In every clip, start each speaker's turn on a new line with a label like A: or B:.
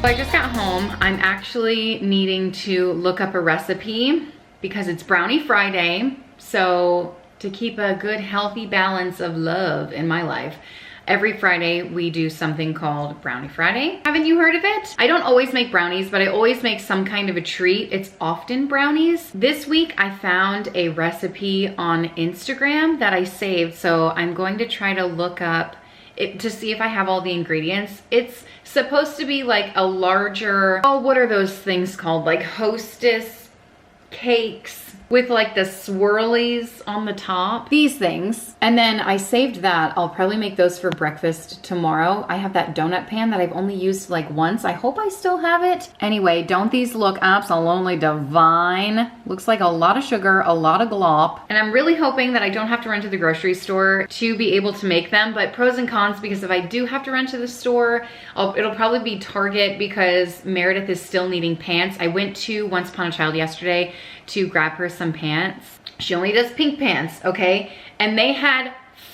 A: I just got home. I'm actually needing to look up a recipe because it's Brownie Friday. So to keep a good healthy balance of love in my life, every Friday we do something called Brownie Friday. Haven't you heard of it? I don't always make brownies, but I always make some kind of a treat. It's often brownies. This week I found a recipe on Instagram that I saved, so I'm going to try to look up it to see if I have all the ingredients. It's supposed to be like a larger, oh, what are those things called? Like Hostess cakes with like the swirlies on the top. These things. And then I saved that. I'll probably make those for breakfast tomorrow. I have that donut pan that I've only used like once. I hope I still have it. Anyway, don't these look absolutely divine? Looks like a lot of sugar, a lot of glop. And I'm really hoping that I don't have to run to the grocery store to be able to make them, but pros and cons, because if I do have to run to the store, it'll probably be Target because Meredith is still needing pants. I went to Once Upon a Child yesterday to grab her some pants. She only does pink pants, okay? And they had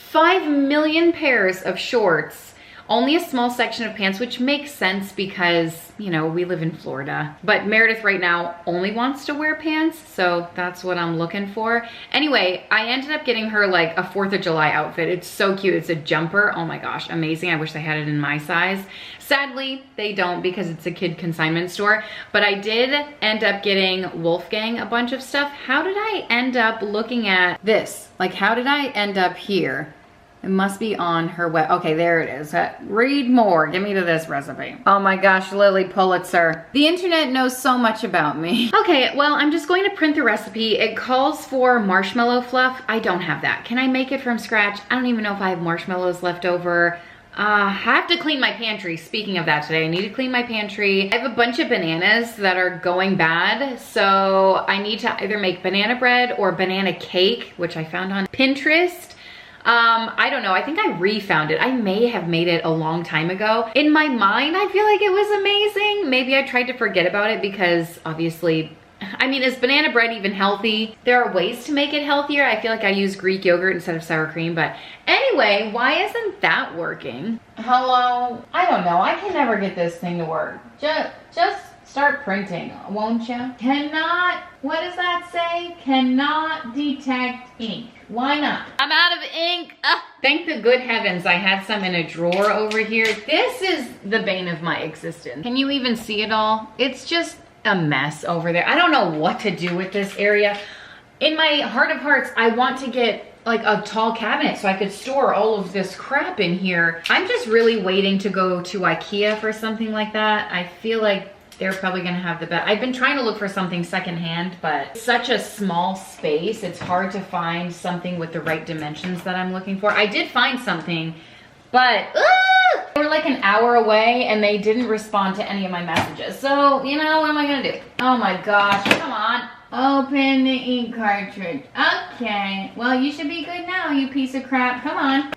A: 5 million pairs of shorts, only a small section of pants, which makes sense because, you know, we live in Florida. But Meredith right now only wants to wear pants, so that's what I'm looking for. Anyway, I ended up getting her like a 4th of July outfit. It's so cute. It's a jumper. Oh my gosh, amazing. I wish they had it in my size. Sadly, they don't because it's a kid consignment store, but I did end up getting Wolfgang a bunch of stuff. How did I end up looking at this? Like, how did I end up here? It must be on her web. Okay, there it is. Read more. Give me to this recipe. Oh my gosh, Lily Pulitzer. The internet knows so much about me. Okay, well, I'm just going to print the recipe. It calls for marshmallow fluff. I don't have that. Can I make it from scratch? I don't even know if I have marshmallows left over. I have to clean my pantry. Speaking of that today, I need to clean my pantry. I have a bunch of bananas that are going bad, so I need to either make banana bread or banana cake, which I found on Pinterest. I don't know, I think I refound it. I may have made it a long time ago. In my mind, I feel like it was amazing. Maybe I tried to forget about it because obviously, I mean, is banana bread even healthy? There are ways to make it healthier. I feel like I use Greek yogurt instead of sour cream, but anyway, why isn't that working? Hello? I don't know, I can never get this thing to work. Just start printing, won't you? Cannot, what does that say? Cannot detect ink. Why not? I'm out of ink. Thank the good heavens I had some in a drawer over here. This is the bane of my existence. Can you even see it all? It's just a mess over there. I don't know what to do with this area. In my heart of hearts, I want to get like a tall cabinet so I could store all of this crap in here. I'm just really waiting to go to IKEA for something like that. I feel like they're probably gonna have the best. I've been trying to look for something secondhand, but it's such a small space. It's hard to find something with the right dimensions that I'm looking for. I did find something, but they were like an hour away and they didn't respond to any of my messages. So, you know, what am I gonna do? Oh my gosh, come on. Open the ink cartridge. Okay, well, you should be good now, you piece of crap. Come on.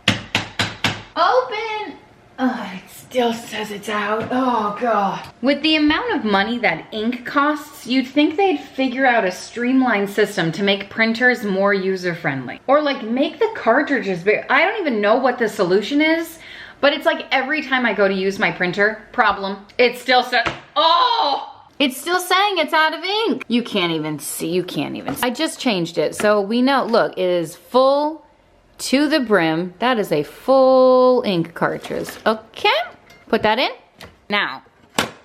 A: Open. Oh, it still says it's out. Oh God. With the amount of money that ink costs, you'd think they'd figure out a streamlined system to make printers more user-friendly. Or like make the cartridges bigger. I don't even know what the solution is, but it's like every time I go to use my printer, problem, it still says, oh! It's still saying it's out of ink. You can't even see, you can't even see. I just changed it, so we know, look, it is full to the brim. That is a full ink cartridge. Okay, put that in. Now,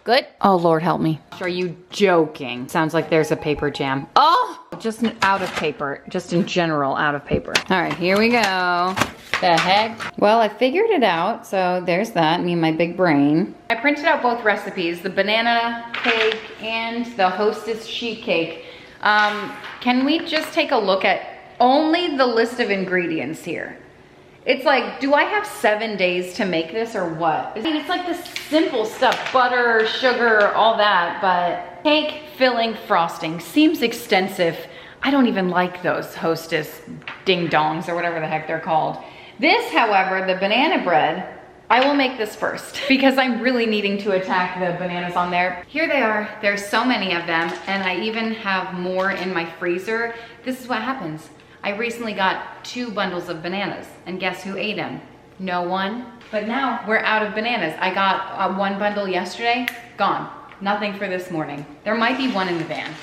A: good. Oh, Lord help me. Are you joking? Sounds like there's a paper jam. Oh, just out of paper. Just in general, out of paper. All right, here we go. The heck? Well, I figured it out, so there's that, me and my big brain. I printed out both recipes, the banana cake and the Hostess sheet cake. Can we just take a look at only the list of ingredients here? It's like, do I have 7 days to make this or what? I mean, it's like this simple stuff, butter, sugar, all that, but cake, filling, frosting seems extensive. I don't even like those Hostess ding-dongs or whatever the heck they're called. This, however, the banana bread, I will make this first because I'm really needing to attack the bananas on there. Here they are. There's so many of them, and I even have more in my freezer. This is what happens. I recently got 2 bundles of bananas, and guess who ate them? No one. But now we're out of bananas. I got one bundle yesterday, gone. Nothing for this morning. There might be one in the van.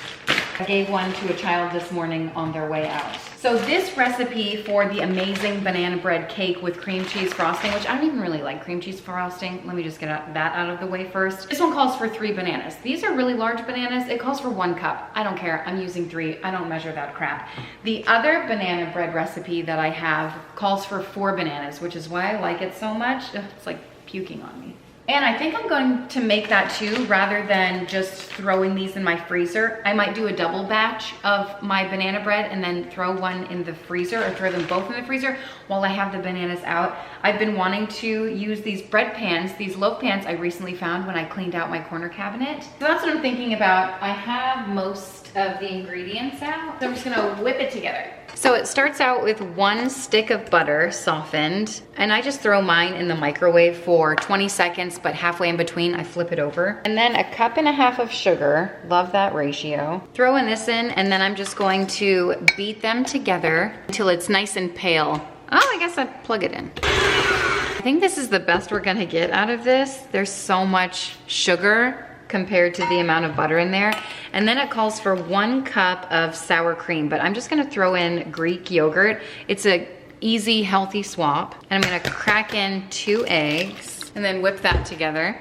A: I gave one to a child this morning on their way out. So this recipe for the amazing banana bread cake with cream cheese frosting, which I don't even really like cream cheese frosting. Let me just get that out of the way first. This one calls for 3 bananas. These are really large bananas. It calls for 1 cup. I don't care. I'm using 3. I don't measure that crap. The other banana bread recipe that I have calls for 4 bananas, which is why I like it so much. Ugh, it's like puking on me. And I think I'm going to make that too, rather than just throwing these in my freezer. I might do a double batch of my banana bread and then throw one in the freezer, or throw them both in the freezer while I have the bananas out. I've been wanting to use these bread pans, these loaf pans I recently found when I cleaned out my corner cabinet. So that's what I'm thinking about. I have most of the ingredients out, so I'm just gonna whip it together. So it starts out with 1 stick of butter softened, and I just throw mine in the microwave for 20 seconds, but halfway in between I flip it over. And then 1.5 cups of sugar, love that ratio. Throwing this in, and then I'm just going to beat them together until it's nice and pale. Oh, I guess I'd plug it in. I think this is the best we're gonna get out of this. There's so much sugar compared to the amount of butter in there. And then it calls for 1 cup of sour cream, but I'm just gonna throw in Greek yogurt. It's a easy, healthy swap. And I'm gonna crack in 2 eggs and then whip that together.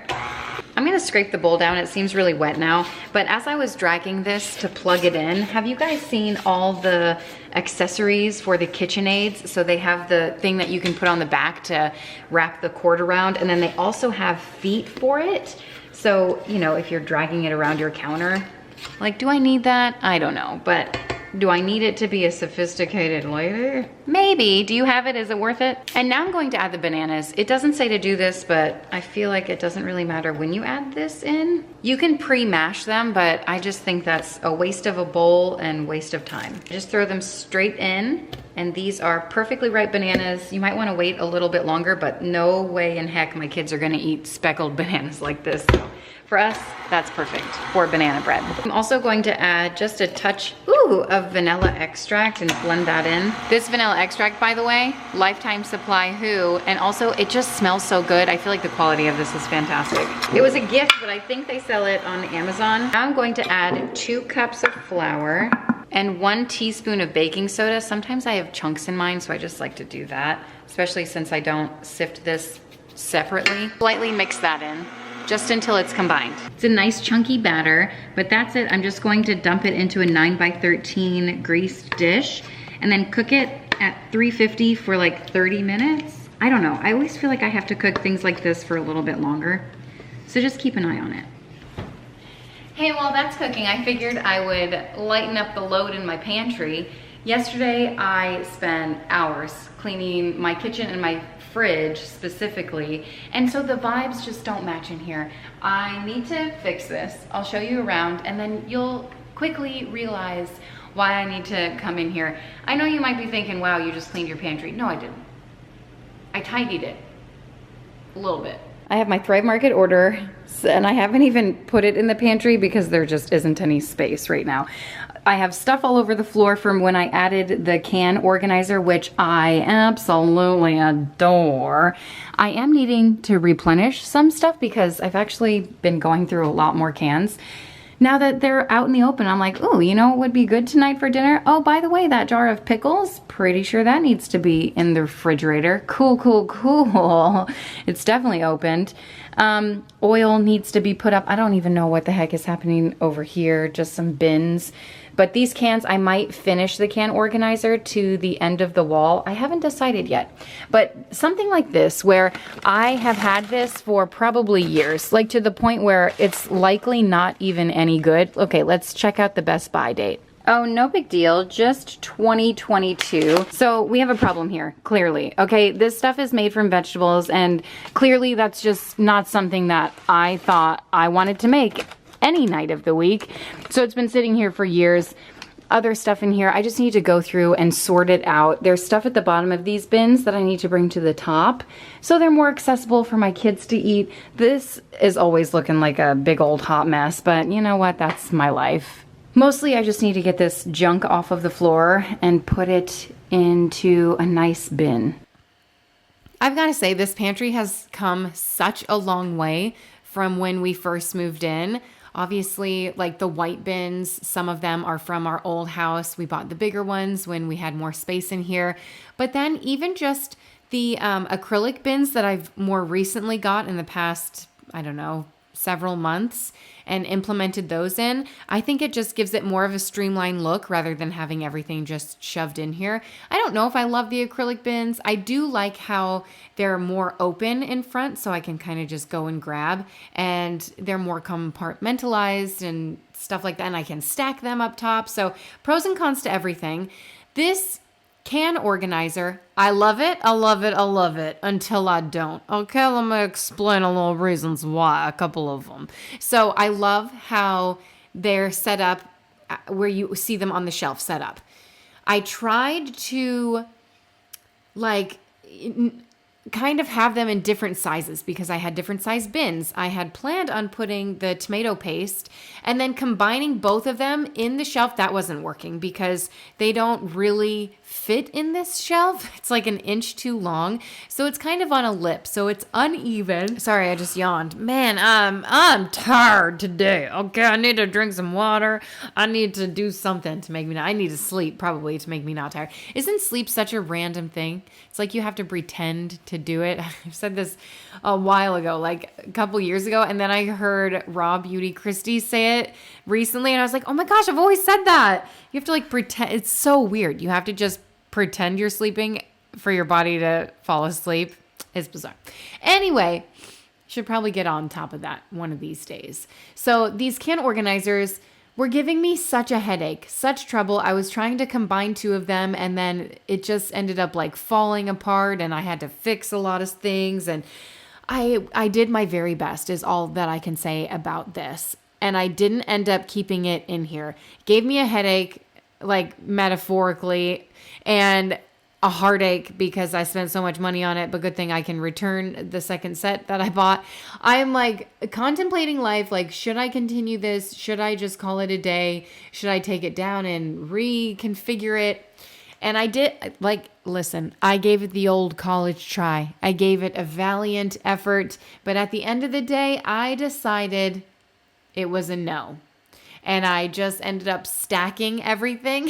A: I'm gonna scrape the bowl down. It seems really wet now, but as I was dragging this to plug it in, have you guys seen all the accessories for the KitchenAids? So they have the thing that you can put on the back to wrap the cord around, and then they also have feet for it. So, you know, if you're dragging it around your counter, like, do I need that? I don't know, but do I need it to be a sophisticated lady? Maybe. Do you have it? Is it worth it? And now I'm going to add the bananas. It doesn't say to do this, but I feel like it doesn't really matter when you add this in. You can pre-mash them, but I just think that's a waste of a bowl and waste of time. Just throw them straight in, and these are perfectly ripe bananas. You might want to wait a little bit longer, but no way in heck my kids are gonna eat speckled bananas like this. So for us, that's perfect for banana bread. I'm also going to add just a touch, of vanilla extract and blend that in. This vanilla extract, by the way, lifetime supply and also it just smells so good. I feel like the quality of this is fantastic. It was a gift, but I think they sell it on Amazon. Now I'm going to add 2 cups of flour and 1 teaspoon of baking soda. Sometimes I have chunks in mine, so I just like to do that, especially since I don't sift this separately. Lightly mix that in, just until it's combined. It's a nice chunky batter, but that's it. I'm just going to dump it into a 9x13 greased dish and then cook it at 350 for like 30 minutes. I don't know, I always feel like I have to cook things like this for a little bit longer. So just keep an eye on it. Hey, while that's cooking, I figured I would lighten up the load in my pantry. Yesterday, I spent hours cleaning my kitchen and my fridge specifically, and so the vibes just don't match in here. I need to fix this. I'll show you around, and then you'll quickly realize why I need to come in here. I know you might be thinking, wow, you just cleaned your pantry. No, I didn't. I tidied it a little bit. I have my Thrive Market order, and I haven't even put it in the pantry because there just isn't any space right now. I have stuff all over the floor from when I added the can organizer, which I absolutely adore. I am needing to replenish some stuff because I've actually been going through a lot more cans. Now that they're out in the open, I'm like, ooh, you know what would be good tonight for dinner? Oh, by the way, that jar of pickles, pretty sure that needs to be in the refrigerator. Cool, cool, cool. It's definitely opened. Oil needs to be put up. I don't even know what the heck is happening over here, just some bins. But these cans, I might finish the can organizer to the end of the wall. I haven't decided yet. But something like this, where I have had this for probably years, like to the point where it's likely not even any good. Okay, let's check out the Best Buy date. Oh, no big deal, just 2022. So we have a problem here, clearly. Okay, this stuff is made from vegetables, and clearly that's just not something that I thought I wanted to make any night of the week. So it's been sitting here for years. Other stuff in here, I just need to go through and sort it out. There's stuff at the bottom of these bins that I need to bring to the top so they're more accessible for my kids to eat. This is always looking like a big old hot mess, but you know what? That's my life. Mostly I just need to get this junk off of the floor and put it into a nice bin. I've got to say, this pantry has come such a long way from when we first moved in. Obviously, like the white bins, some of them are from our old house. We bought the bigger ones when we had more space in here. But then even just the acrylic bins that I've more recently got in the past, I don't know, several months and implemented those in, I think it just gives it more of a streamlined look rather than having everything just shoved in here. I don't know if I love the acrylic bins. I do like how they're more open in front, so I can kind of just go and grab, and they're more compartmentalized and stuff like that, and I can stack them up top. So pros and cons to everything. This can organizer, I love it, I love it, I love it, until I don't. Okay, let me explain a little reasons why, a couple of them. So I love how they're set up where you see them on the shelf set up. I tried to like kind of have them in different sizes because I had different size bins. I had planned on putting the tomato paste and then combining both of them in the shelf. That wasn't working because they don't really fit in this shelf. It's like an inch too long. So it's kind of on a lip. So it's uneven. Sorry, I just yawned. Man, I'm tired today. Okay, I need to drink some water. I need to do something to make me I need to sleep probably to make me not tired. Isn't sleep such a random thing? It's like you have to pretend to do it. I've said this a while ago, like a couple years ago, and then I heard Raw Beauty Christie say it recently, and I was like, oh my gosh, I've always said that. You have to like pretend. It's so weird. You have to just pretend you're sleeping for your body to fall asleep. It's bizarre. Anyway, should probably get on top of that one of these days. So these can organizers were giving me such a headache, such trouble. I was trying to combine two of them, and then it just ended up like falling apart, and I had to fix a lot of things. And I did my very best is all that I can say about this. And I didn't end up keeping it in here. It gave me a headache, like metaphorically, and a heartache because I spent so much money on it, but good thing I can return the second set that I bought. I'm like contemplating life, like, should I continue this? Should I just call it a day? Should I take it down and reconfigure it? And I did, like, listen, I gave it the old college try. I gave it a valiant effort, but at the end of the day, I decided it was a no. And I just ended up stacking everything.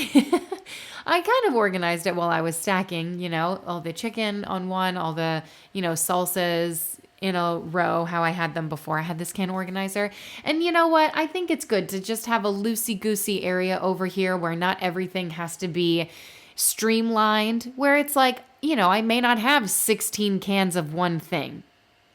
A: I kind of organized it while I was stacking, you know, all the chicken on one, all the, you know, salsas in a row, how I had them before I had this can organizer. And you know what? I think it's good to just have a loosey-goosey area over here where not everything has to be streamlined, where it's like, you know, I may not have 16 cans of one thing.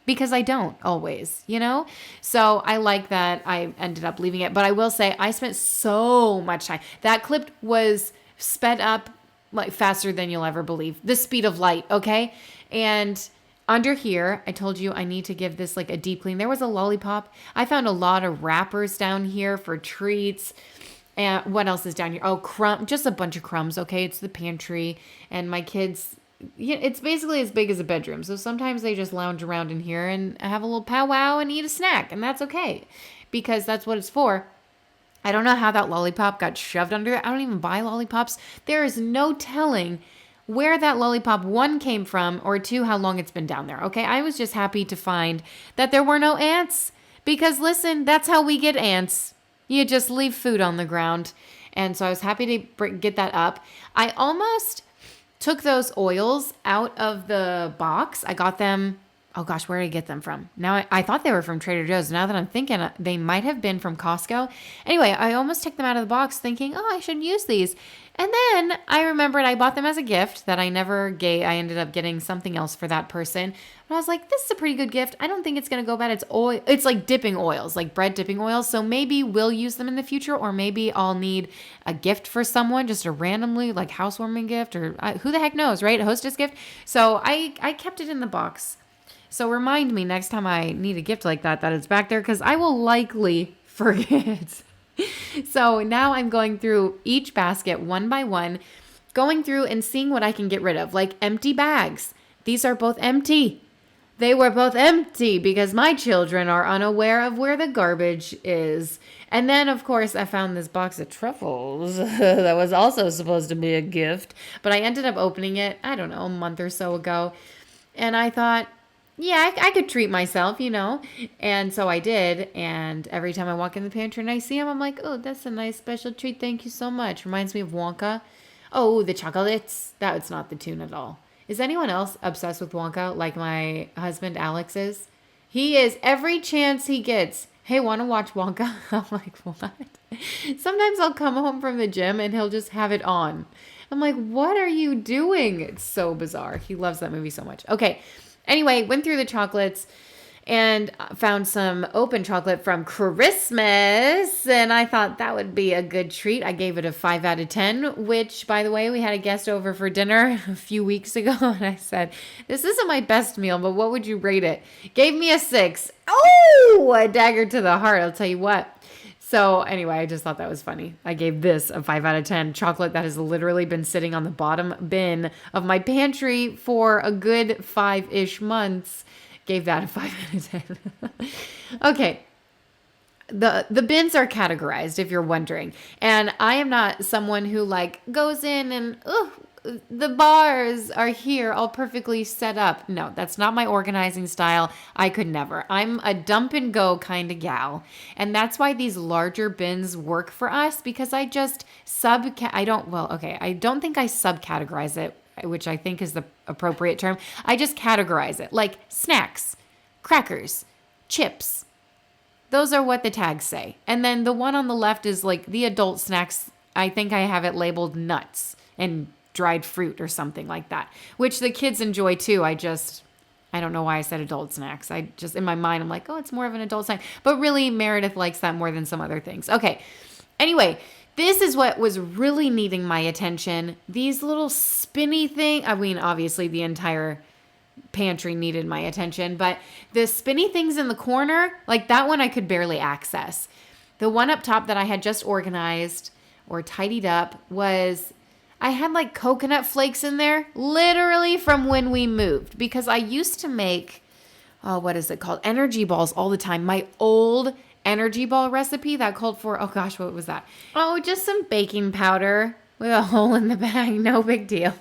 A: Because I don't always, you know? So I like that I ended up leaving it. But I will say I spent so much time. That clip was sped up like faster than you'll ever believe. The speed of light, okay? And under here, I told you I need to give this like a deep clean. There was a lollipop. I found a lot of wrappers down here for treats. And what else is down here? Oh, just a bunch of crumbs, okay? It's the pantry. And my kids... Yeah, it's basically as big as a bedroom. So sometimes they just lounge around in here and have a little powwow and eat a snack. And that's okay because that's what it's for. I don't know how that lollipop got shoved under it. I don't even buy lollipops. There is no telling where that lollipop, one, came from, or two, how long it's been down there. Okay, I was just happy to find that there were no ants because, listen, that's how we get ants. You just leave food on the ground. And so I was happy to get that up. I almost... took those oils out of the box. I got them, oh gosh, where did I get them from? Now I thought they were from Trader Joe's. Now that I'm thinking, they might have been from Costco. Anyway, I almost took them out of the box thinking, oh, I should use these. And then I remembered I bought them as a gift that I never gave. I ended up getting something else for that person. But I was like, this is a pretty good gift. I don't think it's going to go bad. It's oil. It's like dipping oils, like bread dipping oils. So maybe we'll use them in the future, or maybe I'll need a gift for someone, just a randomly like housewarming gift, or who the heck knows, right? A hostess gift. So I kept it in the box. So remind me next time I need a gift like that it's back there, because I will likely forget. So now I'm going through each basket one by one, going through and seeing what I can get rid of, like empty bags. These are both empty. They were both empty because my children are unaware of where the garbage is. And then, of course, I found this box of truffles that was also supposed to be a gift, but I ended up opening it, I don't know, a month or so ago. And I thought, yeah, I could treat myself, And so I did. And every time I walk in the pantry and I see them, I'm like, oh, that's a nice special treat. Thank you so much. Reminds me of Wonka. Oh, the chocolates. That's not the tune at all. Is anyone else obsessed with Wonka like my husband Alex is? He is every chance he gets. Hey, want to watch Wonka? I'm like, what? Sometimes I'll come home from the gym and he'll just have it on. I'm like, what are you doing? It's so bizarre. He loves that movie so much. Okay. Anyway, went through the chocolates and found some open chocolate from Christmas. And I thought that would be a good treat. I gave it a 5 out of 10, which, by the way, we had a guest over for dinner a few weeks ago. And I said, this isn't my best meal, but what would you rate it? Gave me a 6. Oh, a dagger to the heart. I'll tell you what. So anyway, I just thought that was funny. I gave this a 5 out of 10. Chocolate that has literally been sitting on the bottom bin of my pantry for a good 5-ish months. Gave that a 5 out of 10. Okay. The bins are categorized, if you're wondering. And I am not someone who goes in and, the bars are here all perfectly set up. No, that's not my organizing style. I could never. I'm a dump and go kind of gal. And that's why these larger bins work for us, because I don't think I subcategorize it, which I think is the appropriate term. I just categorize it like snacks, crackers, chips. Those are what the tags say. And then the one on the left is like the adult snacks. I think I have it labeled nuts and dried fruit or something like that, which the kids enjoy too. I don't know why I said adult snacks. I just, in my mind, I'm like, oh, it's more of an adult snack. But really, Meredith likes that more than some other things. Okay. Anyway, this is what was really needing my attention. These little spinny thing. I mean, obviously the entire pantry needed my attention, but the spinny things in the corner, like that one I could barely access. The one up top that I had just organized or tidied up I had coconut flakes in there, literally from when we moved, because I used to make, what is it called? Energy balls all the time. My old energy ball recipe that called for, oh gosh, what was that? Oh, just some baking powder with a hole in the bag. No big deal.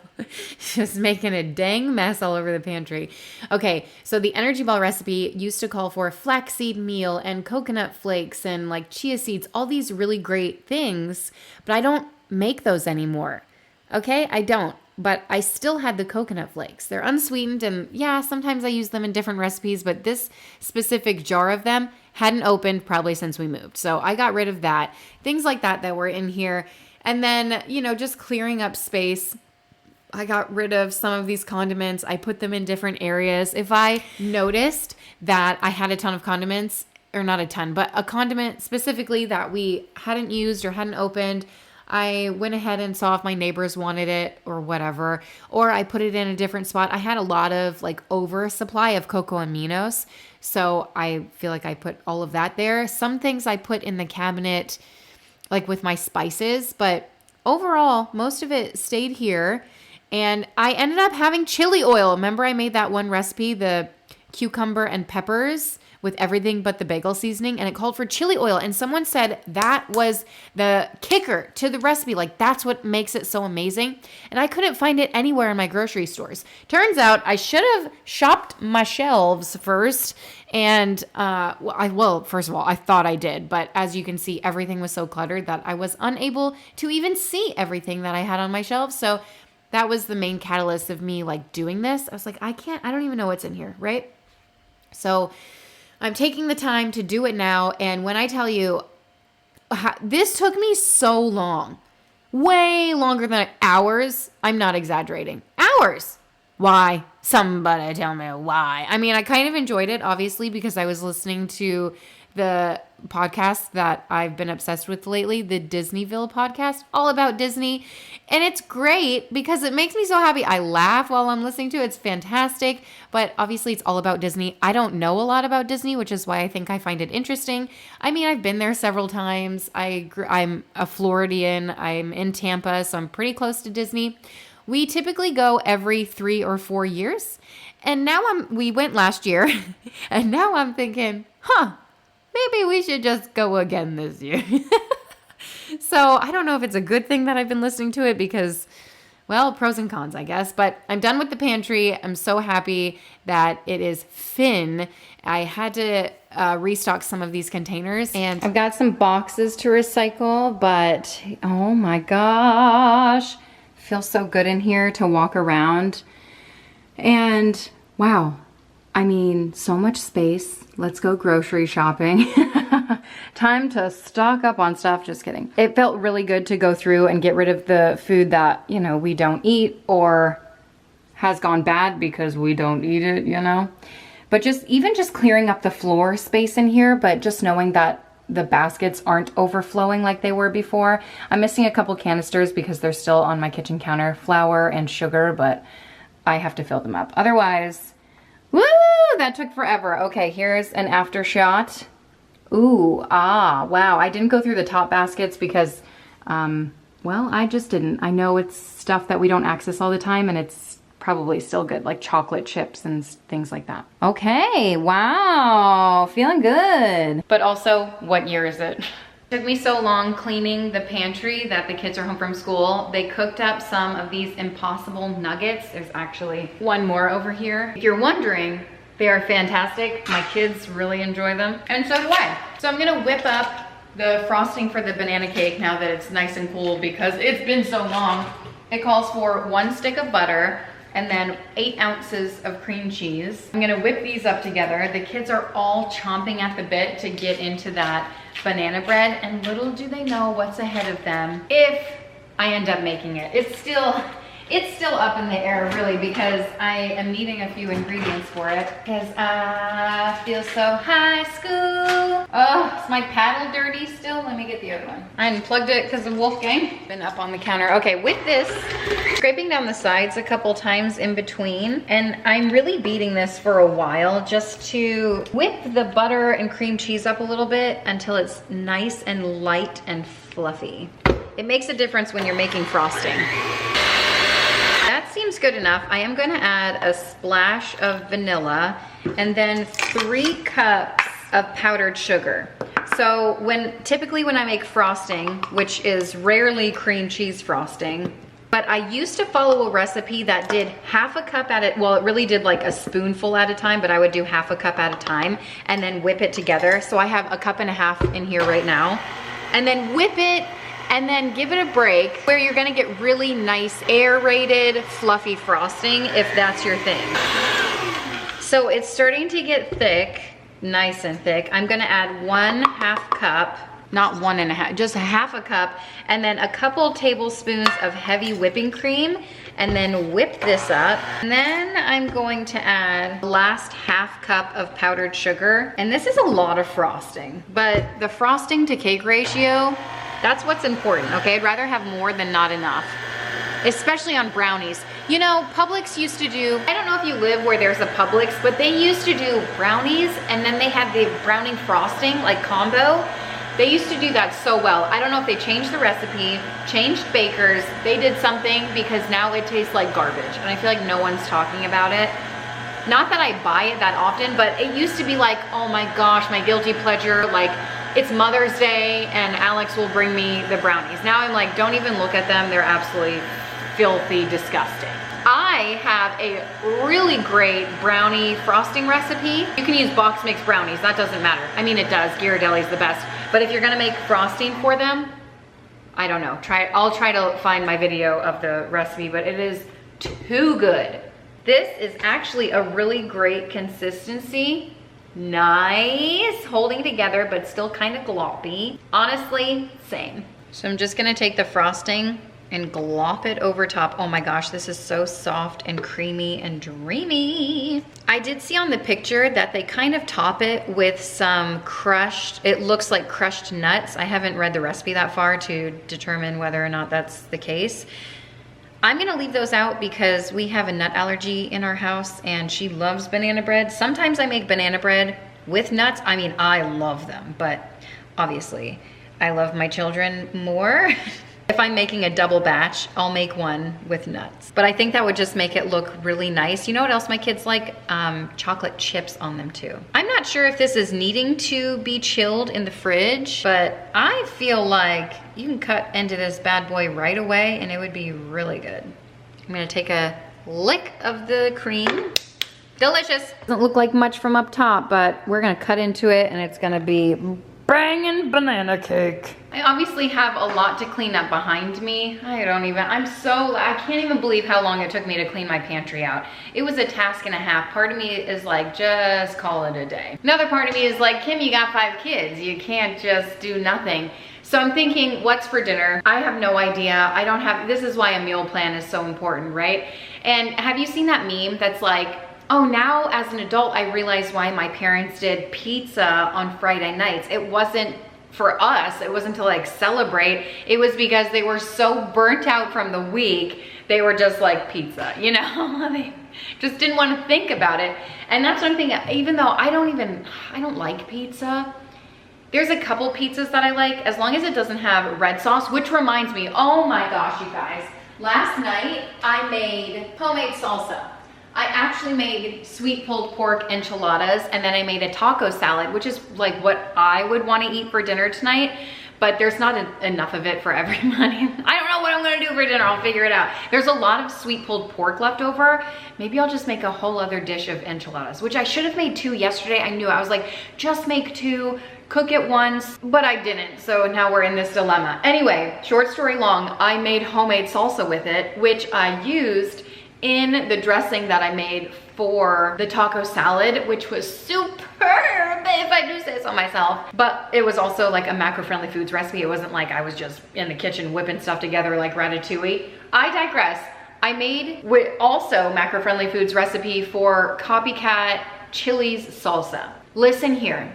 A: Just making a dang mess all over the pantry. Okay, so the energy ball recipe used to call for flaxseed meal and coconut flakes and chia seeds, all these really great things, but I don't make those anymore. Okay, I don't, but I still had the coconut flakes. They're unsweetened, and yeah, sometimes I use them in different recipes, but this specific jar of them hadn't opened probably since we moved. So I got rid of that. Things like that were in here. And then, just clearing up space. I got rid of some of these condiments. I put them in different areas. If I noticed that I had a ton of condiments, or not a ton, but a condiment specifically that we hadn't used or hadn't opened, I went ahead and saw if my neighbors wanted it or whatever, or I put it in a different spot. I had a lot of oversupply of cocoa aminos, so I feel like I put all of that there. Some things I put in the cabinet, with my spices, but overall, most of it stayed here. And I ended up having chili oil. Remember I made that one recipe, the cucumber and peppers with everything but the bagel seasoning, and it called for chili oil. And someone said that was the kicker to the recipe. That's what makes it so amazing. And I couldn't find it anywhere in my grocery stores. Turns out I should have shopped my shelves first. And, first of all, I thought I did, but as you can see, everything was so cluttered that I was unable to even see everything that I had on my shelves. So that was the main catalyst of me doing this. I was like, I don't even know what's in here. Right. So I'm taking the time to do it now. And when I tell you, this took me so long, way longer than hours. I'm not exaggerating. Hours. Why? Somebody tell me why. I mean, I kind of enjoyed it, obviously, because I was listening to the podcast that I've been obsessed with lately, the Disneyville podcast, all about Disney. And it's great because it makes me so happy. I laugh while I'm listening to it. It's fantastic. But obviously, it's all about Disney. I don't know a lot about Disney, which is why I think I find it interesting. I mean, I've been there several times. I'm a Floridian. I'm in Tampa, so I'm pretty close to Disney. We typically go every 3 or 4 years. And now we went last year. And now I'm thinking, maybe we should just go again this year. So I don't know if it's a good thing that I've been listening to it because, Well, pros and cons, I guess, but I'm done with the pantry. I'm so happy that it is thin. I had to restock some of these containers, and I've got some boxes to recycle, but oh my gosh, feels so good in here to walk around. And wow, I mean, so much space. Let's go grocery shopping. Time to stock up on stuff. Just kidding. It felt really good to go through and get rid of the food that, you know, we don't eat or has gone bad because we don't eat it, you know. But even just clearing up the floor space in here, but just knowing that the baskets aren't overflowing like they were before. I'm missing a couple canisters because they're still on my kitchen counter, flour and sugar, but I have to fill them up. Otherwise, woo, that took forever. Okay, here's an after shot. Ooh, wow. I didn't go through the top baskets because, well, I just didn't. I know it's stuff that we don't access all the time, and it's probably still good, like chocolate chips and things like that. Okay, wow, feeling good. But also, what year is it? It took me so long cleaning the pantry that the kids are home from school. They cooked up some of these Impossible nuggets. There's actually one more over here. If you're wondering, they are fantastic. My kids really enjoy them, and so do I. So I'm gonna whip up the frosting for the banana cake now that it's nice and cool because it's been so long. It calls for 1 stick of butter and then 8 ounces of cream cheese. I'm gonna whip these up together. The kids are all chomping at the bit to get into that banana bread, and little do they know what's ahead of them if I end up making it. It's still up in the air really because I am needing a few ingredients for it because I feel so high school. Oh, is my paddle dirty still? Let me get the other one. I unplugged it because of Wolfgang. Been up on the counter. Okay, with this, scraping down the sides a couple times in between, and I'm really beating this for a while just to whip the butter and cream cheese up a little bit until it's nice and light and fluffy. It makes a difference when you're making frosting. That seems good enough. I am gonna add a splash of vanilla and then 3 cups of powdered sugar. So typically when I make frosting, which is rarely cream cheese frosting, but I used to follow a recipe that did half a cup at it. Well, it really did like a spoonful at a time, but I would do half a cup at a time and then whip it together. So I have 1.5 cups in here right now, and then whip it and then give it a break where you're gonna get really nice aerated, fluffy frosting if that's your thing. So it's starting to get thick, nice and thick. I'm gonna add 1/2 cup, not 1.5, just 1/2 cup, and then a couple tablespoons of heavy whipping cream, and then whip this up. And then I'm going to add the last 1/2 cup of powdered sugar. And this is a lot of frosting, but the frosting to cake ratio, that's what's important, okay? I'd rather have more than not enough, especially on brownies. You know, Publix used to do, I don't know if you live where there's a Publix, but they used to do brownies, and then they had the brownie frosting, like combo. They used to do that so well. I don't know if they changed the recipe, changed bakers, they did something, because now it tastes like garbage, and I feel like no one's talking about it. Not that I buy it that often, but it used to be like, oh my gosh, my guilty pleasure, like, it's Mother's Day and Alex will bring me the brownies. Now I'm like, don't even look at them. They're absolutely filthy, disgusting. I have a really great brownie frosting recipe. You can use box mix brownies, that doesn't matter. I mean, it does, Ghirardelli's the best. But if you're gonna make frosting for them, I don't know, I'll try to find my video of the recipe, but it is too good. This is actually a really great consistency. Nice, holding together, but still kind of gloppy. Honestly, same. So I'm just gonna take the frosting and glop it over top. Oh my gosh, this is so soft and creamy and dreamy. I did see on the picture that they kind of top it with some crushed, it looks like crushed nuts. I haven't read the recipe that far to determine whether or not that's the case. I'm gonna leave those out because we have a nut allergy in our house and she loves banana bread. Sometimes I make banana bread with nuts. I mean, I love them, but obviously I love my children more. If I'm making a double batch, I'll make one with nuts. But I think that would just make it look really nice. You know what else my kids like? Chocolate chips on them too. I'm not sure if this is needing to be chilled in the fridge, but I feel like you can cut into this bad boy right away and it would be really good. I'm gonna take a lick of the cream. Delicious. Doesn't look like much from up top, but we're gonna cut into it and it's gonna be banging banana cake. I obviously have a lot to clean up behind me. I can't even believe how long it took me to clean my pantry out. It was a task and a half. Part of me is like, just call it a day. Another part of me is like, Kim, you got 5 kids. You can't just do nothing. So I'm thinking, what's for dinner? I have no idea. This is why a meal plan is so important, right? And have you seen that meme that's like, oh, now as an adult, I realize why my parents did pizza on Friday nights. It wasn't for us, it wasn't to like celebrate. It was because they were so burnt out from the week, they were just like pizza, you know? They just didn't want to think about it. And that's one thing, even though I don't like pizza, there's a couple pizzas that I like, as long as it doesn't have red sauce, which reminds me, oh my gosh, you guys. Last night, I made homemade salsa. I actually made sweet pulled pork enchiladas, and then I made a taco salad, which is like what I would want to eat for dinner tonight, but there's not enough of it for everybody. I don't know what I'm gonna do for dinner, I'll figure it out. There's a lot of sweet pulled pork left over. Maybe I'll just make a whole other dish of enchiladas, which I should have made 2 yesterday. I knew, I was like, just make 2, cook it once, but I didn't, so now we're in this dilemma. Anyway, short story long, I made homemade salsa with it, which I used in the dressing that I made for the taco salad, which was superb, if I do say so myself. But it was also like a macro-friendly foods recipe. It wasn't like I was just in the kitchen whipping stuff together like ratatouille. I digress. I made also macro-friendly foods recipe for copycat chili's salsa. Listen here,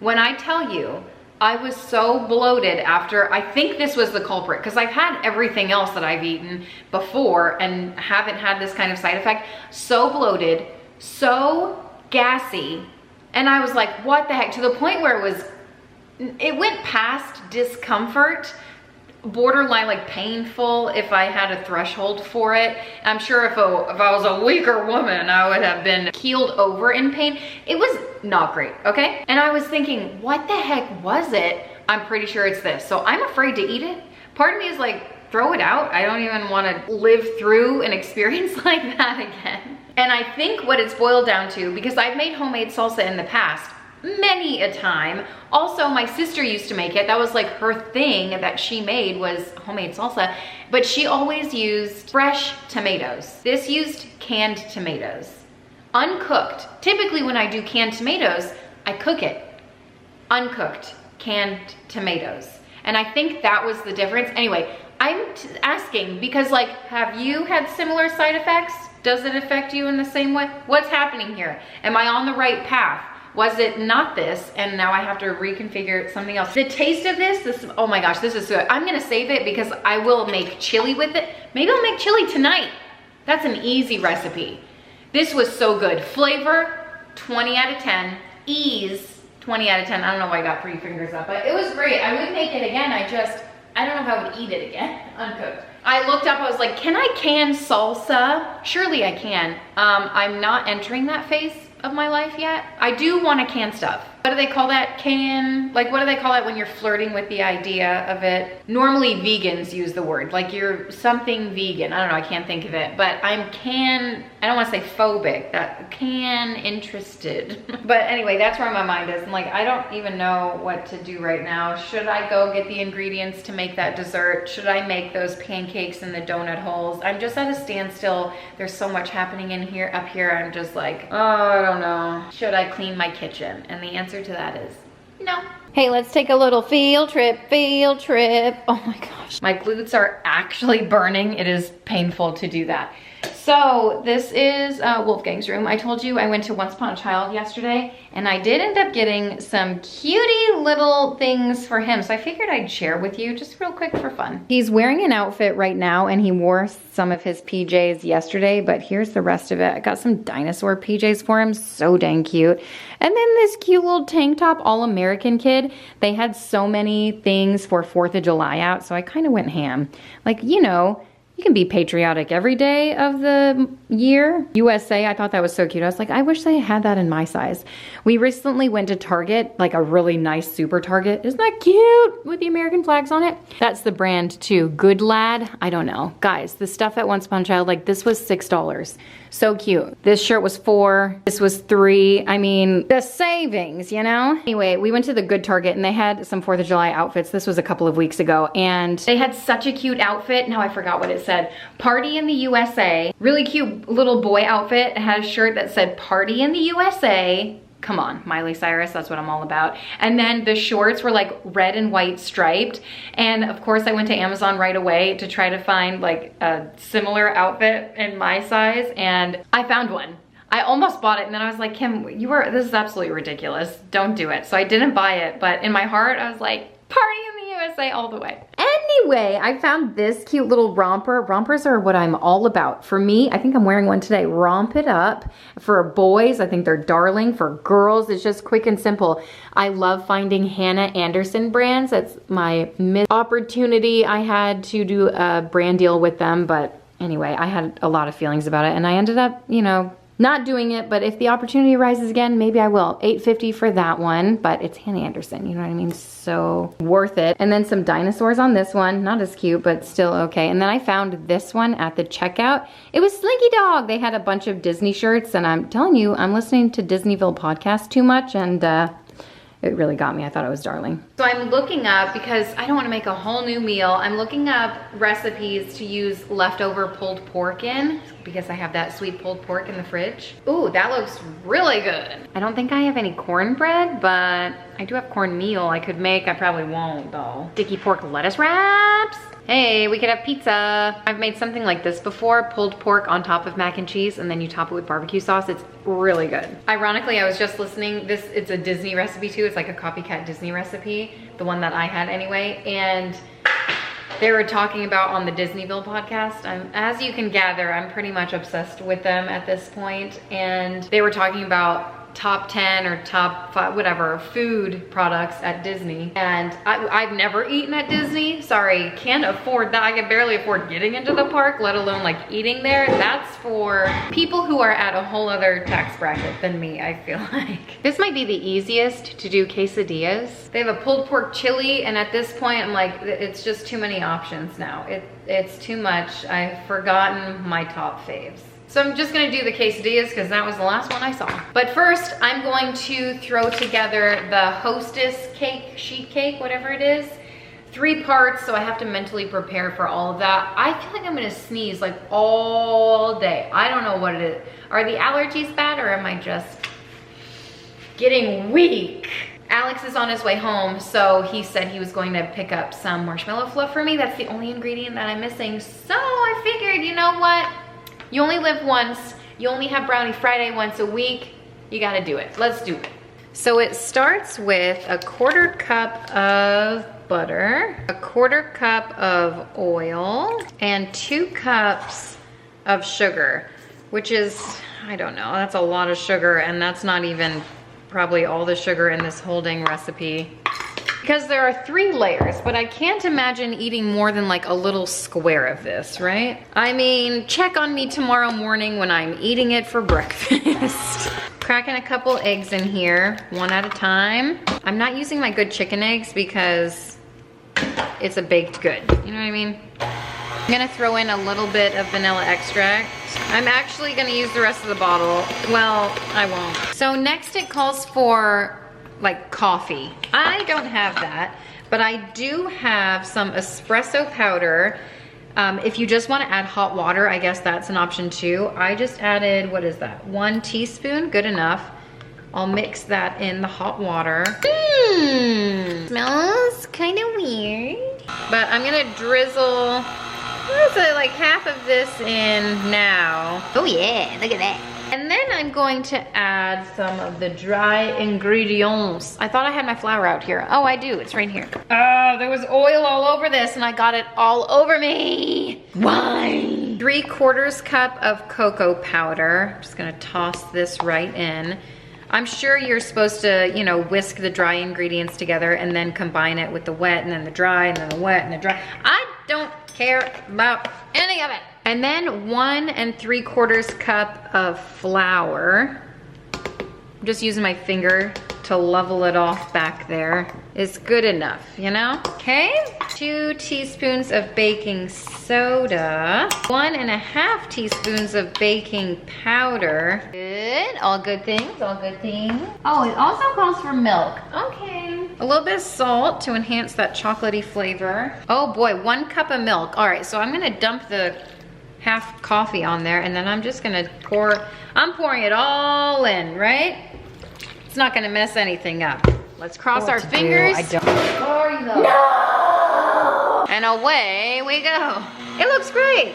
A: when I tell you, I was so bloated after, I think this was the culprit, because I've had everything else that I've eaten before and haven't had this kind of side effect. So bloated, so gassy, and I was like, what the heck? To the point where it went past discomfort, borderline like painful if I had a threshold for it. I'm sure if I was a weaker woman, I would have been keeled over in pain. It was not great, okay? And I was thinking, what the heck was it? I'm pretty sure it's this. So I'm afraid to eat it. Part of me is like, throw it out. I don't even want to live through an experience like that again. And I think what it's boiled down to, because I've made homemade salsa in the past, many a time. Also, my sister used to make it. That was like her thing that she made, was homemade salsa, but she always used fresh tomatoes. This used canned tomatoes, uncooked. Typically when I do canned tomatoes, I cook it. Uncooked canned tomatoes. And I think that was the difference. Anyway, I'm asking because, like, have you had similar side effects? Does it affect you in the same way? What's happening here? Am I on the right path? Was it not this, and now I have to reconfigure something else? The taste of this, oh my gosh, this is good. I'm gonna save it because I will make chili with it. Maybe I'll make chili tonight. That's an easy recipe. This was so good. Flavor, 20 out of 10. Ease, 20 out of 10. I don't know why I got 3 fingers up, but it was great. I would make it again. I don't know if I would eat it again, uncooked. I looked up, I was like, can I can salsa? Surely I can. I'm not entering that phase of my life yet. I do want to can stuff. What do they call that? Like, what do they call it when you're flirting with the idea of it? Normally vegans use the word, like you're something vegan. I don't know, I can't think of it, but I don't want to say phobic, interested. But anyway, that's where my mind is. I'm like, I don't even know what to do right now. Should I go get the ingredients to make that dessert? Should I make those pancakes in the donut holes? I'm just at a standstill. There's so much happening up here. I'm just like, oh, I don't know. Should I clean my kitchen? And the answer to that is no. Hey, let's take a little field trip. Oh my gosh. My glutes are actually burning. It is painful to do that. So this is Wolfgang's room. I told you I went to Once Upon a Child yesterday, and I did end up getting some cutie little things for him. So I figured I'd share with you just real quick for fun. He's wearing an outfit right now, and he wore some of his PJs yesterday, but here's the rest of it. I got some dinosaur PJs for him, so dang cute. And then this cute little tank top, All-American kid. They had so many things for 4th of July out, so I kind of went ham. Like, you know,
B: You can be patriotic every day of the year. USA, I thought that was so cute. I was like, I wish they had that in my size. We recently went to Target, like a really nice super Target. Isn't that cute? With the American flags on it. That's the brand too. Good Lad. I don't know. Guys, the stuff at Once Upon a Child, like this was $6. So cute. This shirt was $4. This was $3. I mean, the savings, you know? Anyway, we went to the Good Target and they had some 4th of July outfits. This was a couple of weeks ago and
A: they had such a cute outfit. Now I forgot what it said. Party in the USA. Really cute little boy outfit. It had a shirt that said Party in the USA. Come on, Miley Cyrus, that's what I'm all about. And then the shorts were like red and white striped. And of course I went to Amazon right away to try to find like a similar outfit in my size. And I found one. I almost bought it and then I was like, Kim, this is absolutely ridiculous. Don't do it. So I didn't buy it, but in my heart I was like, Party in the USA all the way.
B: Anyway, I found this cute little romper. Rompers are what I'm all about. For me, I think I'm wearing one today. Romp it up. For boys, I think they're darling. For girls, it's just quick and simple. I love finding Hannah Anderson brands. That's my missed opportunity. I had to do a brand deal with them, but anyway, I had a lot of feelings about it and I ended up, you know, not doing it, but if the opportunity arises again, maybe I will. $8.50 for that one, but it's Hannah Anderson, you know what I mean? So worth it. And then some dinosaurs on this one, not as cute, but still okay. And then I found this one at the checkout. It was Slinky Dog. They had a bunch of Disney shirts and I'm telling you, I'm listening to Disneyville podcast too much and it really got me. I thought it was darling.
A: So I'm looking up, because I don't want to make a whole new meal, I'm looking up recipes to use leftover pulled pork in, because I have that sweet pulled pork in the fridge. Ooh, that looks really good. I don't think I have any cornbread, but I do have cornmeal I could make. I probably won't though. Sticky pork lettuce wraps. Hey, we could have pizza. I've made something like this before, pulled pork on top of mac and cheese, and then you top it with barbecue sauce. It's really good. Ironically, I was just listening, it's a Disney recipe too. It's like a copycat Disney recipe, the one that I had anyway, and they were talking about on the Disneyville podcast. As you can gather, I'm pretty much obsessed with them at this point, and they were talking about top 10 or top 5, whatever, food products at Disney. And I've never eaten at Disney. Sorry, can't afford that. I can barely afford getting into the park, let alone like eating there. That's for people who are at a whole other tax bracket than me, I feel like. This might be the easiest to do quesadillas. They have a pulled pork chili, and at this point, I'm like, it's just too many options now. It's too much. I've forgotten my top faves. So I'm just gonna do the quesadillas because that was the last one I saw. But first, I'm going to throw together the Hostess cake, sheet cake, whatever it is. 3 parts, so I have to mentally prepare for all of that. I feel like I'm gonna sneeze like all day. I don't know what it is. Are the allergies bad or am I just getting weak? Alex is on his way home, so he said he was going to pick up some marshmallow fluff for me. That's the only ingredient that I'm missing. So I figured, you know what? You only live once. You only have Brownie Friday once a week. You gotta do it. Let's do it. So it starts with a 1/4 cup of butter, a 1/4 cup of oil, and 2 cups of sugar, which is, I don't know, that's a lot of sugar, and that's not even probably all the sugar in this whole dang recipe. Because there are 3 layers, but I can't imagine eating more than like a little square of this, right? I mean, check on me tomorrow morning when I'm eating it for breakfast. Cracking a couple eggs in here, 1 at a time. I'm not using my good chicken eggs because it's a baked good, you know what I mean? I'm gonna throw in a little bit of vanilla extract. I'm actually gonna use the rest of the bottle. Well, I won't. So next it calls for like coffee. I don't have that, but I do have some espresso powder. If you just want to add hot water, I guess that's an option too. I just added, what is that? 1 teaspoon, good enough. I'll mix that in the hot water. Smells kind of weird. But I'm gonna drizzle, what is it, like half of this in now. Oh yeah, look at that. And then I'm going to add some of the dry ingredients. I thought I had my flour out here. Oh, I do, it's right here. Oh, there was oil all over this and I got it all over me. Why? 3/4 cup of cocoa powder. I'm just gonna toss this right in. I'm sure you're supposed to, you know, whisk the dry ingredients together and then combine it with the wet and then the dry and then the wet and the dry. I don't care about
B: in the oven.
A: And then 1 3/4 cup of flour. I'm just using my finger to level it off back there. Is good enough, you know? Okay, 2 teaspoons of baking soda, 1 1/2 teaspoons of baking powder. Good, all good things, all good things. Oh, it also calls for milk. Okay. A little bit of salt to enhance that chocolatey flavor. Oh boy, 1 cup of milk. All right, so I'm gonna dump the half coffee on there, and then I'm just gonna I'm pouring it all in, right? It's not gonna mess anything up. Let's cross our fingers.
B: I don't.
A: Sorry though. No! And away we go. It looks great.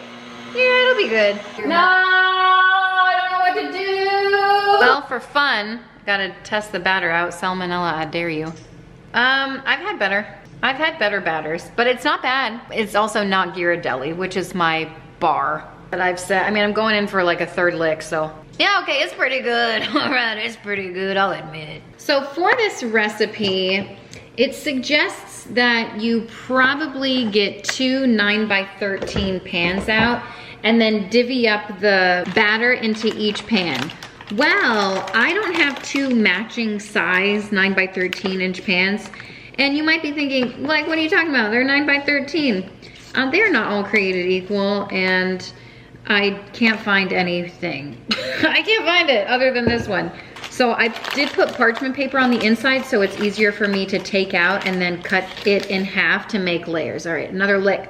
A: Yeah, it'll be good.
B: No, I don't know what to do.
A: Well, for fun, gotta test the batter out. Salmonella, I dare you. I've had better batters, but it's not bad. It's also not Ghirardelli, which is my bar that I've set. I mean, I'm going in for like a 3rd lick, so. Yeah, okay, it's pretty good. All right, it's pretty good, I'll admit. So for this recipe, it suggests that you probably get 2 9x13 pans out and then divvy up the batter into each pan. Well, I don't have 2 matching size 9x13 inch pans. And you might be thinking, like, what are you talking about? They're 9x13. They're not all created equal, and I can't find anything. I can't find it other than this one. So I did put parchment paper on the inside so it's easier for me to take out and then cut it in half to make layers. All right, another lick.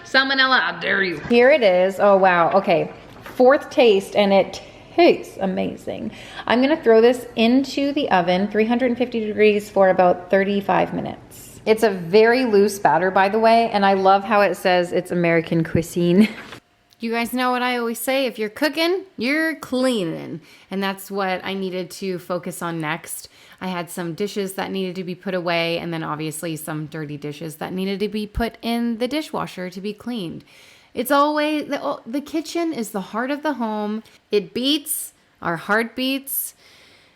A: Salmonella, I dare you.
B: Here it is. Oh, wow. Okay, 4th taste, and it tastes amazing. I'm gonna throw this into the oven, 350 degrees for about 35 minutes. It's a very loose batter, by the way, and I love how it says it's American cuisine.
A: You guys know what I always say, if you're cooking, you're cleaning. And that's what I needed to focus on next. I had some dishes that needed to be put away, and then obviously some dirty dishes that needed to be put in the dishwasher to be cleaned. It's always, the kitchen is the heart of the home. It beats our heartbeats.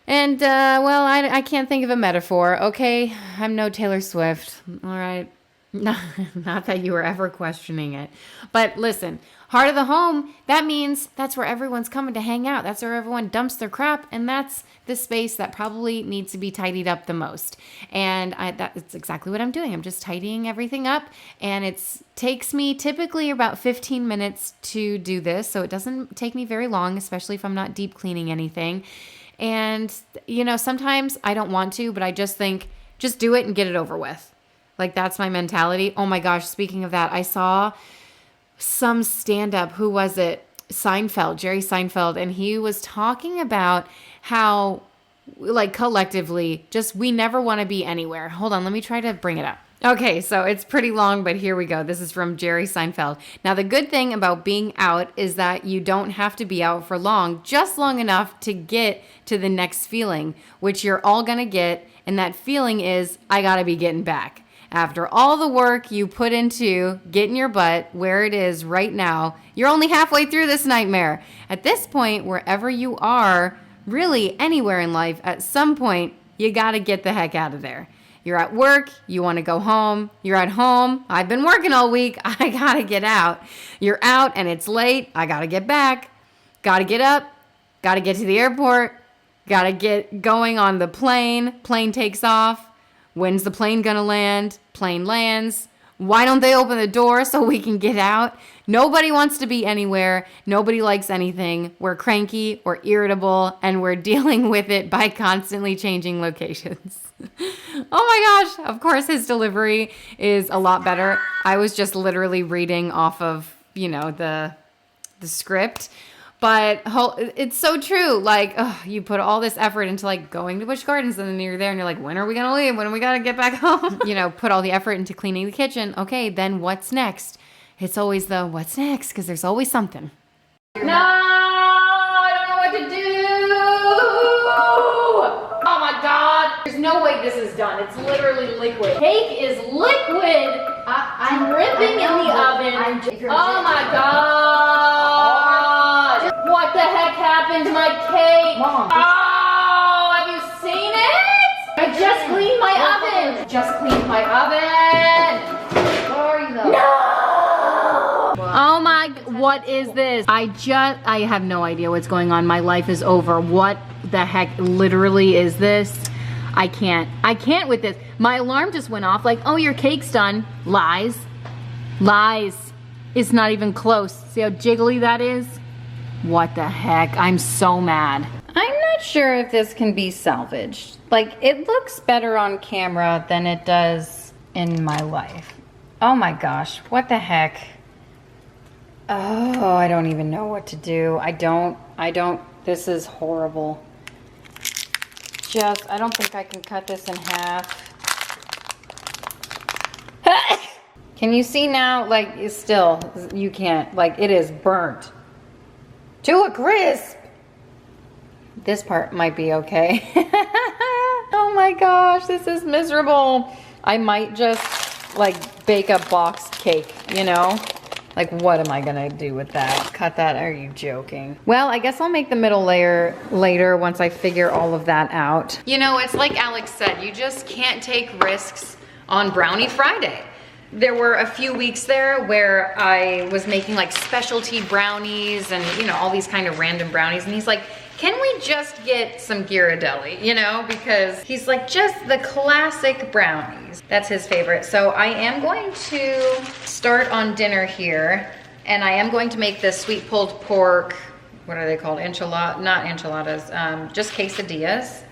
A: And, well, I can't think of a metaphor, okay? I'm no Taylor Swift, all right? Not that you were ever questioning it. But listen, heart of the home, that means that's where everyone's coming to hang out. That's where everyone dumps their crap, and that's the space that probably needs to be tidied up the most. And that's exactly what I'm doing. I'm just tidying everything up, and it takes me typically about 15 minutes to do this, so it doesn't take me very long, especially if I'm not deep cleaning anything. And, you know, sometimes I don't want to, but I just think, just do it and get it over with. Like, that's my mentality. Oh my gosh, speaking of that, I saw some stand-up, who was it? Seinfeld, Jerry Seinfeld, and he was talking about how, like, collectively, just we never want to be anywhere. Hold on, let me try to bring it up. Okay, so it's pretty long, but here we go. This is from Jerry Seinfeld. Now, the good thing about being out is that you don't have to be out for long, just long enough to get to the next feeling, which you're all gonna get, and that feeling is, I gotta be getting back. After all the work you put into getting your butt where it is right now, you're only halfway through this nightmare. At this point, wherever you are, really anywhere in life, at some point, you gotta get the heck out of there. You're at work, you want to go home. You're at home, I've been working all week, I gotta get out. You're out and it's late, I gotta get back. Gotta get up, gotta get to the airport, gotta get going on the plane. Plane takes off. When's the plane gonna land? Plane lands. Why don't they open the door so we can get out? Nobody wants to be anywhere. Nobody likes anything. We're cranky, we're irritable, and we're dealing with it by constantly changing locations. Oh my gosh. Of course, his delivery is a lot better. I was just literally reading off of, you know, the script. But it's so true. Like, you put all this effort into, like, going to Busch Gardens, and then you're there and you're like, when are we going to leave? When are we going to get back home? You know, put all the effort into cleaning the kitchen. Okay, then what's next? It's always the what's next, because there's always something.
B: No, I don't know what to do. Oh my God. There's no way this is done. It's literally liquid. Cake is liquid. I'm ripping in the oven. Oh my God. What the heck happened to my cake? Mom. Oh, have you seen it? I just cleaned my oven.
A: Oh my
B: my, what is this? I have no idea what's going on. My life is over. What the heck literally is this? I can't with this. My alarm just went off like, oh, your cake's done. Lies. Lies. It's not even close. See how jiggly that is? What the heck? I'm so mad. I'm not sure if this can be salvaged. Like, it looks better on camera than it does in my life. Oh my gosh, what the heck? Oh, I don't even know what to do. I don't, this is horrible. I don't think I can cut this in half. Can you see now? Like, it's still, you can't, like, it is burnt to a crisp. This part might be okay. Oh my gosh, this is miserable. I might just, like, bake a box cake, you know? Like, what am I gonna do with that? Cut that? Are you joking? Well, I guess I'll make the middle layer later once I figure all of that out. You know, it's like Alex said, you just can't take risks on Brownie Friday. There were a few weeks there where I was making like specialty brownies and, you know, all these kind of random brownies. And he's like, can we just get some Ghirardelli, you know? Because he's like, just the classic brownies. That's his favorite. So I am going to start on dinner here. And I am going to make this sweet pulled pork, what are they called? Not enchiladas, just quesadillas.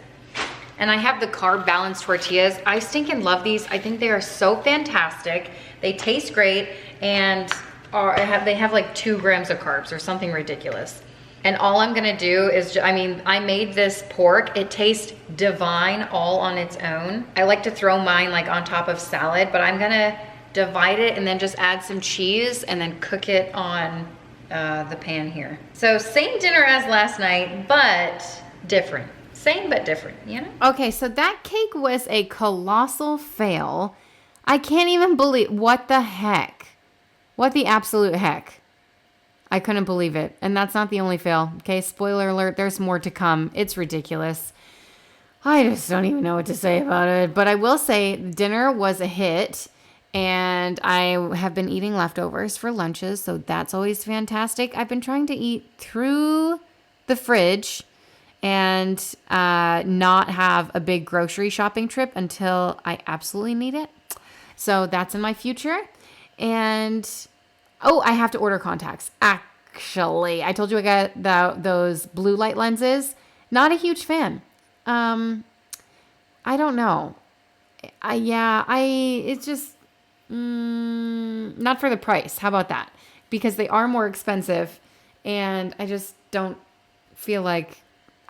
B: And I have the carb balanced tortillas. I stinking love these. I think they are so fantastic. They taste great and they have like 2 grams of carbs or something ridiculous. And all I'm gonna do is, I made this pork. It tastes divine all on its own. I like to throw mine like on top of salad, but I'm gonna divide it and then just add some cheese and then cook it on the pan here. So same dinner as last night, but different. Same but different, you know? Okay, so that cake was a colossal fail. I can't even believe, what the heck? What the absolute heck? I couldn't believe it. And that's not the only fail. Okay, spoiler alert, there's more to come. It's ridiculous. I just don't even know what to say about it. But I will say dinner was a hit. And I have been eating leftovers for lunches, so that's always fantastic. I've been trying to eat through the fridge and not have a big grocery shopping trip until I absolutely need it. So that's in my future. And, oh, I have to order contacts. Actually, I told you I got those blue light lenses. Not a huge fan. I don't know. It's just not for the price. How about that? Because they are more expensive and I just don't feel like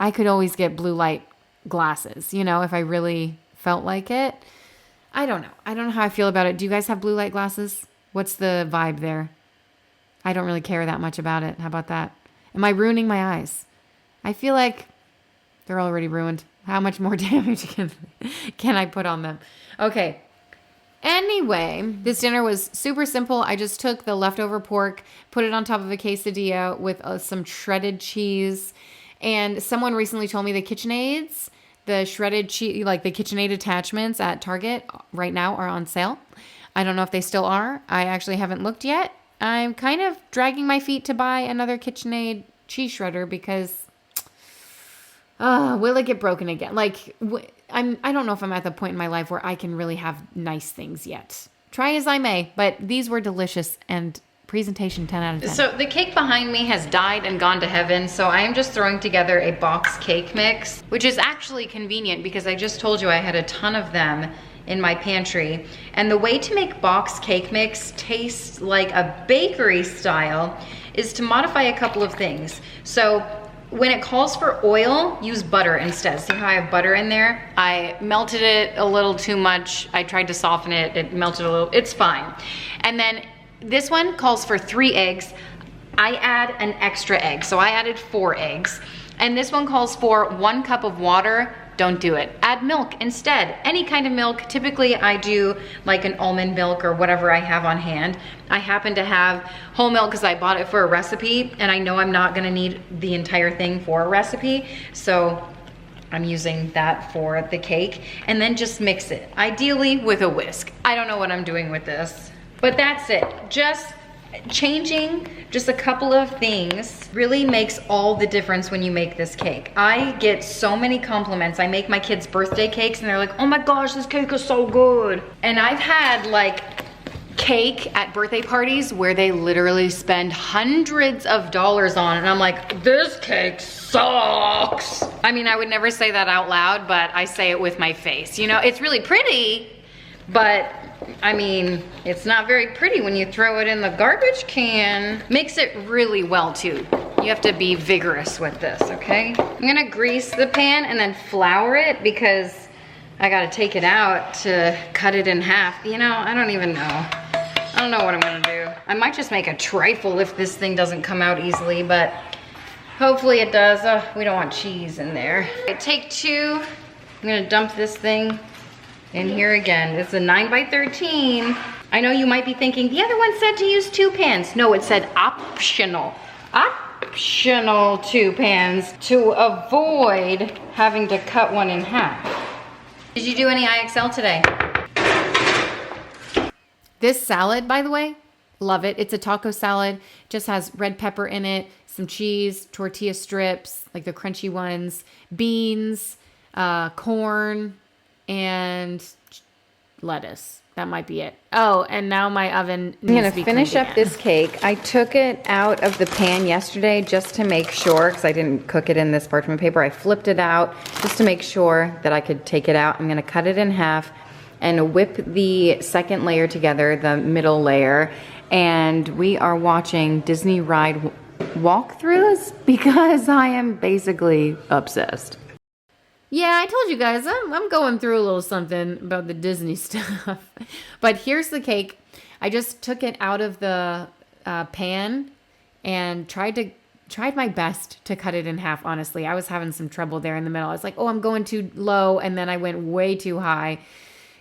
B: I could always get blue light glasses, you know, if I really felt like it. I don't know. I don't know how I feel about it. Do you guys have blue light glasses? What's the vibe there? I don't really care that much about it. How about that? Am I ruining my eyes? I feel like they're already ruined. How much more damage can I put on them? Okay. Anyway, this dinner was super simple. I just took the leftover pork, put it on top of a quesadilla with some shredded cheese. And someone recently told me the KitchenAids, the shredded cheese, like the KitchenAid attachments at Target right now are on sale. I don't know if they still are. I actually haven't looked yet. I'm kind of dragging my feet to buy another KitchenAid cheese shredder because will it get broken again? Like, I don't know if I'm at the point in my life where I can really have nice things yet. Try as I may, but these were delicious and presentation 10 out of 10. So the cake behind me has died and gone to heaven, so I am just throwing together a box cake mix, which is actually convenient because I just told you I had a ton of them in my pantry. And the way to make box cake mix taste like a bakery style is to modify a couple of things. So when it calls for oil, use butter instead. See how I have butter in there? I melted it a little too much. I tried to soften it. It melted a little. It's fine. And then this one calls for 3 eggs. I add an extra egg, so I added 4 eggs. And this one calls for 1 cup of water. Don't do it. Add milk instead. Any kind of milk. Typically I do like an almond milk or whatever I have on hand. I happen to have whole milk because I bought it for a recipe and I know I'm not gonna need the entire thing for a recipe. So I'm using that for the cake and then just mix it. Ideally with a whisk. I don't know what I'm doing with this. But that's it. Just
A: Changing just a couple of things really makes all the difference when you make this cake. I get so many compliments. I make my kids' birthday cakes and they're like, oh my gosh, this cake is so good. And I've had like cake at birthday parties where they literally spend hundreds of dollars on it. And I'm like, this cake sucks. I mean, I would never say that out loud, but I say it with my face. You know, it's really pretty, but I mean, it's not very pretty when you throw it in the garbage can. Mix it really well too. You have to be vigorous with this, okay? I'm gonna grease the pan and then flour it because I gotta take it out to cut it in half. You know, I don't even know. I don't know what I'm gonna do. I might just make a trifle if this thing doesn't come out easily, but hopefully it does. Oh, we don't want cheese in there. Okay, take 2. I'm gonna dump this thing in here again. It's a 9 by 13. I know you might be thinking, the other one said to use 2 pans. No, it said optional. Optional 2 pans to avoid having to cut one in half. Did you do any IXL today?
B: This salad, by the way, love it. It's a taco salad. Just has red pepper in it, some cheese, tortilla strips, like the crunchy ones, beans, corn, and lettuce. That might be it. Oh, and now my oven needs to be
C: I'm going to finish up this cake. I took it out of the pan yesterday just to make sure, because I didn't cook it in this parchment paper. I flipped it out just to make sure that I could take it out. I'm going to cut it in half and whip the second layer together, the middle layer. And we are watching Disney ride walkthroughs because I am basically obsessed.
B: Yeah, I told you guys, I'm going through a little something about the Disney stuff. But here's the cake. I just took it out of the pan and tried my best to cut it in half, honestly. I was having some trouble there in the middle. I was like, oh, I'm going too low, and then I went way too high.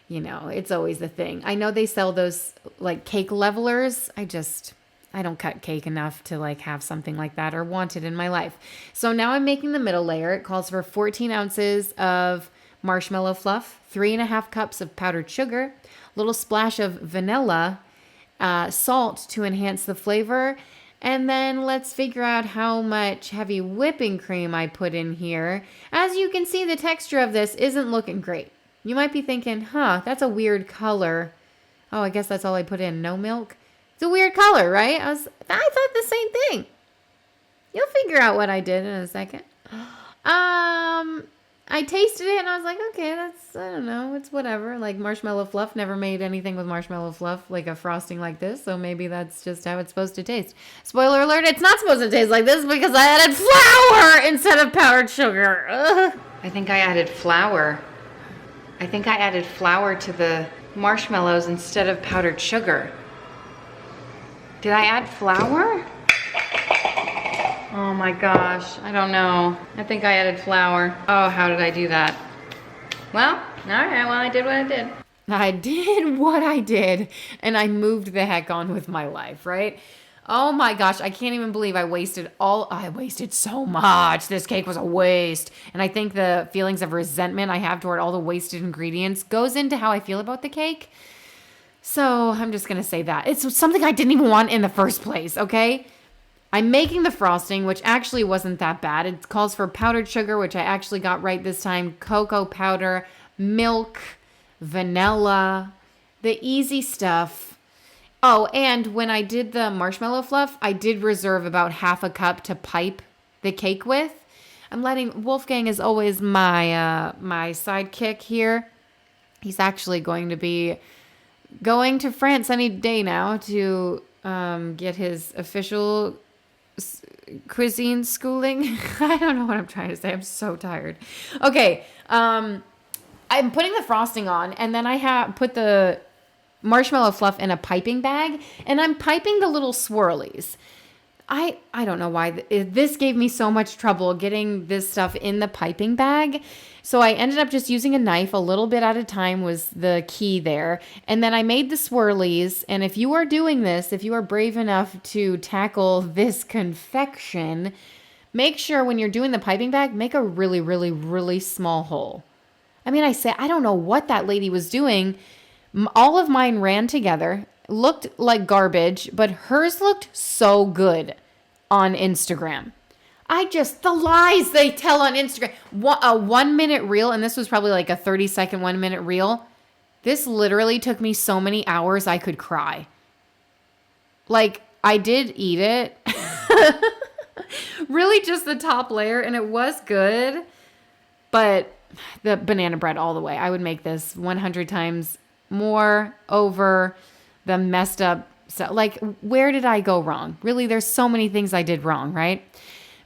B: You know, it's always the thing. I know they sell those like cake levelers. I don't cut cake enough to like have something like that or want it in my life. So now I'm making the middle layer. It calls for 14 ounces of marshmallow fluff, 3.5 cups of powdered sugar, a little splash of vanilla, salt to enhance the flavor. And then let's figure out how much heavy whipping cream I put in here. As you can see, the texture of this isn't looking great. You might be thinking, that's a weird color. Oh, I guess that's all I put in, no milk. It's a weird color, right? I thought the same thing. You'll figure out what I did in a second. I tasted it and I was like, okay, I don't know, it's whatever. Like marshmallow fluff, never made anything with marshmallow fluff, like a frosting like this. So maybe that's just how it's supposed to taste. Spoiler alert, it's not supposed to taste like this because I added flour instead of powdered sugar. Ugh.
A: I think I added flour. I think I added flour to the marshmallows instead of powdered sugar. Did I add flour? Oh my gosh, I don't know. I think I added flour. Oh, how did I do that? Well, all right, well, I did what I did.
B: I did what I did, and I moved the heck on with my life, right? Oh my gosh, I can't even believe I wasted so much. This cake was a waste. And I think the feelings of resentment I have toward all the wasted ingredients goes into how I feel about the cake. So I'm just going to say that. It's something I didn't even want in the first place, okay? I'm making the frosting, which actually wasn't that bad. It calls for powdered sugar, which I actually got right this time, cocoa powder, milk, vanilla, the easy stuff. Oh, and when I did the marshmallow fluff, I did reserve about half a cup to pipe the cake with. I'm letting Wolfgang is always my sidekick here. He's actually going to be going to France any day now to get his official cuisine schooling. I don't know what I'm trying to say. I'm so tired. Okay. I'm putting the frosting on, and then I put the marshmallow fluff in a piping bag, and I'm piping the little swirlies. I don't know why this gave me so much trouble getting this stuff in the piping bag. So I ended up just using a knife a little bit at a time was the key there. And then I made the swirlies. And if you are doing this, if you are brave enough to tackle this confection, make sure when you're doing the piping bag, make a really, really, really small hole. I mean, I don't know what that lady was doing. All of mine ran together. looked like garbage, but hers looked so good on Instagram. The lies they tell on Instagram. A 1 minute reel, and this was probably like a 30-second 1 minute reel. This literally took me so many hours I could cry. Like, I did eat it. Really just the top layer, and it was good. But the banana bread all the way. I would make this 100 times more over the messed up stuff. Like, where did I go wrong? Really, there's so many things I did wrong, right?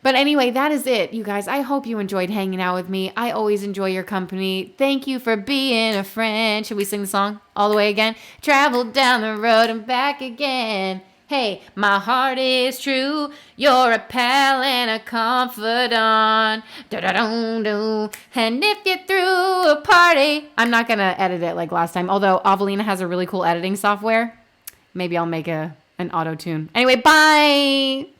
B: But anyway, that is it, you guys. I hope you enjoyed hanging out with me. I always enjoy your company. Thank you for being a friend. Should we sing the song all the way again? Travel down the road and back again. Hey, my heart is true. You're a pal and a confidant. Da-da-dum-dum. And if you're through a party, I'm not going to edit it like last time. Although Avelina has a really cool editing software. Maybe I'll make an auto-tune. Anyway, bye.